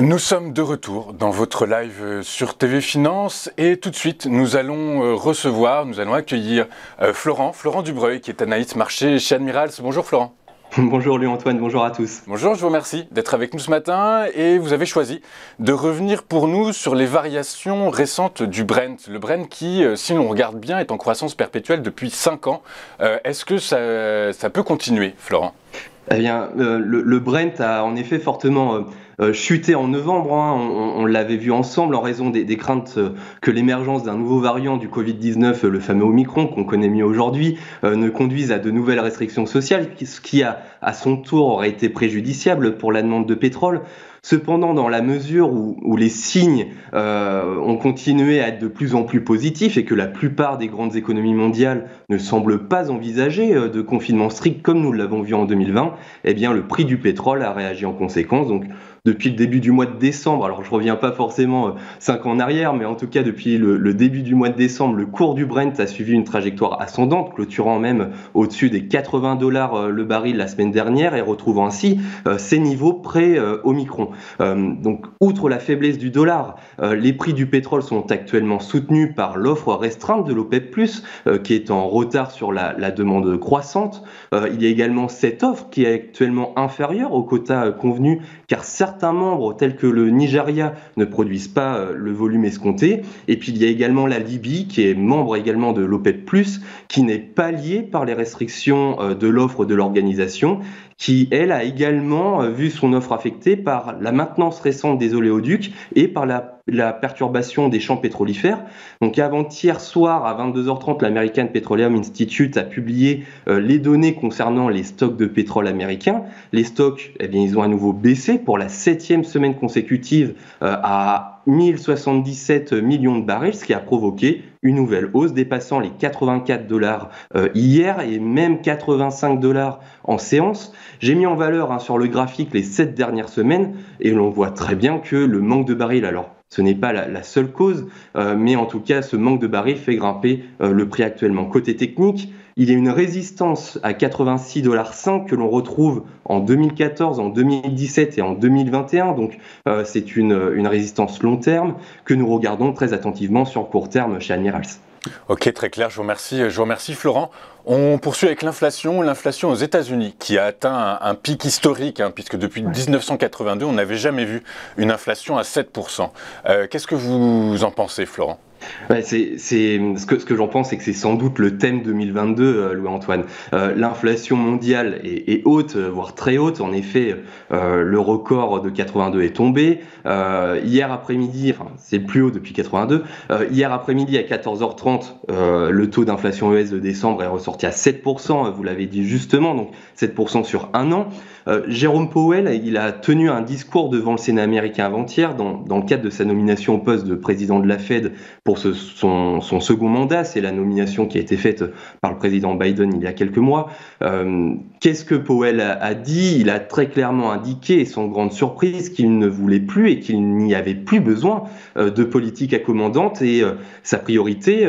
Nous sommes de retour dans votre live sur TV Finance et tout de suite nous allons accueillir Florent Dubreuil qui est analyste marché chez Admirals. Bonjour Florent. Bonjour Louis-Antoine, bonjour à tous. Bonjour, je vous remercie d'être avec nous ce matin et vous avez choisi de revenir pour nous sur les variations récentes du Brent. Le Brent qui, si l'on regarde bien, est en croissance perpétuelle depuis 5 ans. Est-ce que ça peut continuer, Florent ? Eh bien, le Brent a en effet fortement chuté en novembre. On l'avait vu ensemble en raison des craintes que l'émergence d'un nouveau variant du Covid-19, le fameux Omicron qu'on connaît mieux aujourd'hui, ne conduise à de nouvelles restrictions sociales, ce qui à son tour aurait été préjudiciable pour la demande de pétrole. Cependant, dans la mesure où les signes ont continué à être de plus en plus positifs et que la plupart des grandes économies mondiales ne semblent pas envisager de confinement strict comme nous l'avons vu en 2020, eh bien le prix du pétrole a réagi en conséquence. Donc, depuis le début du mois de décembre, alors je reviens pas forcément 5 ans en arrière, mais en tout cas depuis le début du mois de décembre, le cours du Brent a suivi une trajectoire ascendante, clôturant même au-dessus des $80 le baril la semaine dernière et retrouvant ainsi ses niveaux pré-Omicron. Donc, outre la faiblesse du dollar, les prix du pétrole sont actuellement soutenus par l'offre restreinte de l'OPEP+, qui est en retard sur la demande croissante. Il y a également cette offre qui est actuellement inférieure au quota convenu, car certains membres tels que le Nigeria ne produisent pas le volume escompté. Et puis il y a également la Libye qui est membre également de l'OPEP+, qui n'est pas liée par les restrictions de l'offre de l'organisation, qui elle a également vu son offre affectée par la maintenance récente des oléoducs et par la perturbation des champs pétrolifères. Donc avant-hier soir à 22h30, l'American Petroleum Institute a publié les données concernant les stocks de pétrole américains. Les stocks, eh bien, ils ont à nouveau baissé pour la 7e semaine consécutive à 1077 millions de barils, ce qui a provoqué une nouvelle hausse dépassant les $84 hier et même $85 en séance. J'ai mis en valeur sur le graphique les 7 dernières semaines et l'on voit très bien que le manque de barils, alors ce n'est pas la seule cause, mais en tout cas ce manque de barils fait grimper le prix actuellement. Côté technique, il y a une résistance à 86,5 $ que l'on retrouve en 2014, en 2017 et en 2021. Donc c'est une résistance long terme que nous regardons très attentivement sur court terme chez Admirals. Ok, très clair, je vous remercie Florent. On poursuit avec l'inflation aux États-Unis qui a atteint un pic historique, puisque depuis 1982, on n'avait jamais vu une inflation à 7%. Qu'est-ce que vous en pensez, Florent ? Ouais, ce que j'en pense, c'est que c'est sans doute le thème 2022, Louis-Antoine. L'inflation mondiale est haute, voire très haute. En effet, le record de 82 est tombé. Hier après-midi, c'est le plus haut depuis 82. Hier après-midi à 14h30, le taux d'inflation US de décembre est ressorti à 7%. Vous l'avez dit justement, donc 7% sur un an. Jérôme Powell, il a tenu un discours devant le Sénat américain avant-hier dans le cadre de sa nomination au poste de président de la Fed pour son second mandat. C'est la nomination qui a été faite par le président Biden il y a quelques mois. Qu'est-ce que Powell a dit ? Il a très clairement indiqué, sans grande surprise, qu'il ne voulait plus et qu'il n'y avait plus besoin de politique accommodante et sa priorité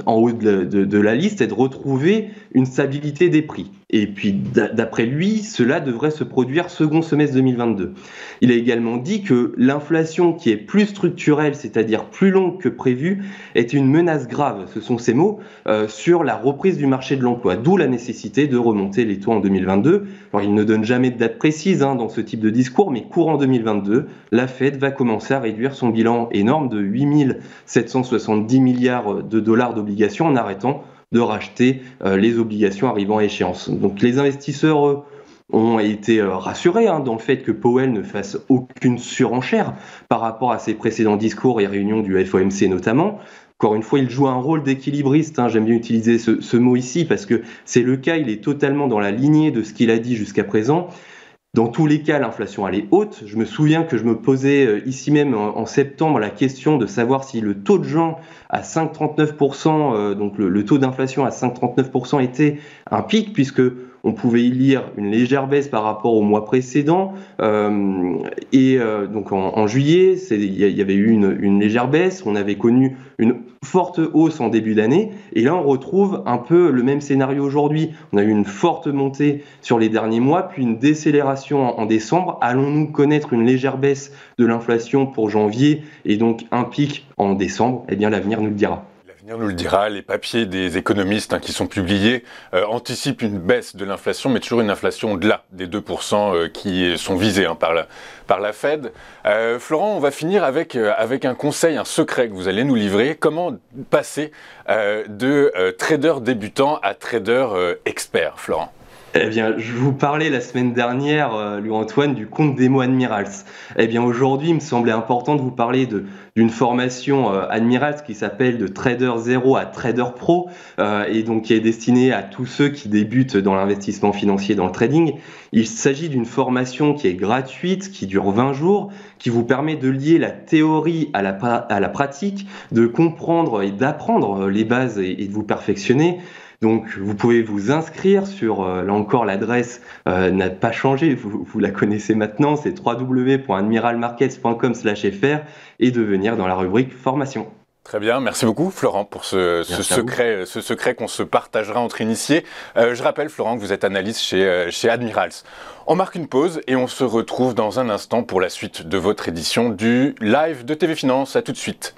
en haut de la liste est de retrouver une stabilité des prix. Et puis, d'après lui, cela devrait se produire second semestre 2022. Il a également dit que l'inflation qui est plus structurelle, c'est-à-dire plus longue que prévu, est une menace grave, ce sont ses mots, sur la reprise du marché de l'emploi, d'où la nécessité de remonter les taux en 2022. Alors, il ne donne jamais de date précise dans ce type de discours, mais courant 2022, la Fed va commencer à réduire son bilan énorme de 8 770 milliards de dollars d'obligations en arrêtant de racheter les obligations arrivant à échéance. Donc les investisseurs ont été rassurés dans le fait que Powell ne fasse aucune surenchère par rapport à ses précédents discours et réunions du FOMC notamment. Encore une fois, il joue un rôle d'équilibriste, j'aime bien utiliser ce mot ici parce que c'est le cas, il est totalement dans la lignée de ce qu'il a dit jusqu'à présent. Dans tous les cas, l'inflation, elle est haute. Je me souviens que je me posais ici même en septembre la question de savoir si le taux de gens à 5,39%, donc le taux d'inflation à 5,39% était un pic, puisque on pouvait y lire une légère baisse par rapport au mois précédent. Donc en juillet, il y avait eu une légère baisse. On avait connu une forte hausse en début d'année. Et là, on retrouve un peu le même scénario aujourd'hui. On a eu une forte montée sur les derniers mois, puis une décélération en décembre. Allons-nous connaître une légère baisse de l'inflation pour janvier et donc un pic en décembre? Eh bien, l'avenir nous le dira. L'avenir nous le dira. Les papiers des économistes qui sont publiés anticipent une baisse de l'inflation, mais toujours une inflation au-delà des 2% qui sont visés par la Fed. Florent, on va finir avec un conseil, un secret que vous allez nous livrer. Comment passer de trader débutant à trader expert, Florent? Eh bien, je vous parlais la semaine dernière, Louis-Antoine, du compte Démo Admirals. Eh bien, aujourd'hui, il me semblait important de vous parler d'une formation Admirals qui s'appelle de Trader 0 à Trader Pro, et donc qui est destinée à tous ceux qui débutent dans l'investissement financier, dans le trading. Il s'agit d'une formation qui est gratuite, qui dure 20 jours, qui vous permet de lier la théorie à la pratique, de comprendre et d'apprendre les bases et de vous perfectionner. Donc, vous pouvez vous inscrire sur, là encore, l'adresse n'a pas changé, vous la connaissez maintenant, c'est www.admiralmarkets.com/fr et de venir dans la rubrique formation. Très bien, merci beaucoup Florent pour ce secret qu'on se partagera entre initiés. Je rappelle Florent que vous êtes analyste chez Admirals. On marque une pause et on se retrouve dans un instant pour la suite de votre édition du live de TV Finance. À tout de suite.